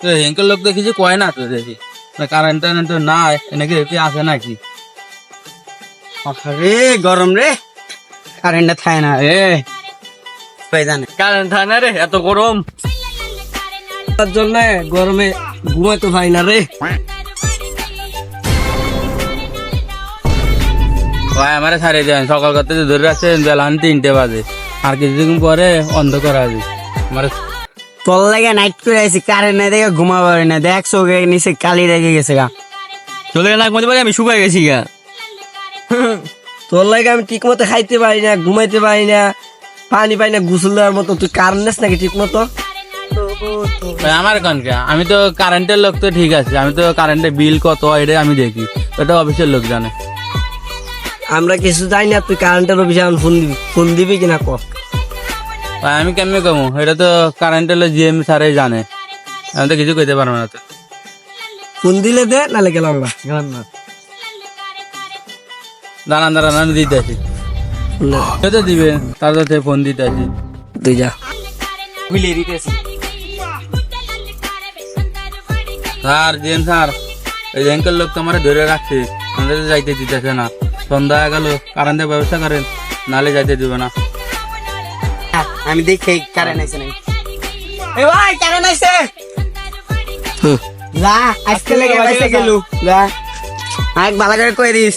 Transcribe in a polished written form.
তো হেঙ্কেল লোক তো কিছু কয় না তো দেখি কারেন্ট টারেন্ট তো নাই নাকি এটি আছে নাকি রে গরম রে কারেন্টটা থাকে না রে জানে কারেন্ট থাকে না রে এত গরম তার জন্য গরমে ঘুমাইতে পারি না রে ভাই আমারে ছাড়িয়ে দেন সকাল করতে ধরে রাখছেন বেলা 3টে বাজে আর কিছুদিন পরে অন্ধকার আছে আমার তোর লাগে নাইট করে আছি কারেন্ট নাই দেখে ঘুমাবো না দেখ চোখে নিচে কালি রেগে গেছে গা চলে গেলে মধ্যে পারি আমি শুকাই গেছি গা তোর লাগে আমি ঠিক মতো খাইতে পারি না ঘুমাইতে পারি না পানি পাই না গোসল দেওয়ার মতো তুই কারেন্ট নেস নাকি ঠিক মতো ভাই আমার কনকা আমি তো কারেন্টের লোক তো ঠিক আছে আমি তো কারেন্টের বিল কত এটা আমি দেখি ওটা অফিসের লোক জানে আমরা কিছু জানি না তুই কারেন্টের অফিসে ফোন দিবি কিনা ক ভাই আমি কেমনে কমু এটা তো কারেন্টের লোক জিএম স্যারে জানে আমি তো কিছু কইতে পারবো না তো ফোন দিলে দে নালে গেলাম না দাঁড়ান আমি দিতে আছি সে তো দিবে তার সাথে ফোন দিতে আছি তুই যা স্যার জিএম স্যার এই ব্যাংকের লোক তো আমার ধরে রাখছে আমাদের তো যাইতে দিতেছে না সন্ধ্যা গেল কারেন্টের ব্যবস্থা করেন নালে যাইতে দিবে না আমি দেখি কারেন্ট আইছে নাকি এ ভাই কারেন্ট আইছে যা আজকে লেগে বাইসে গেলু যা আরেক ভালো করে কই দিস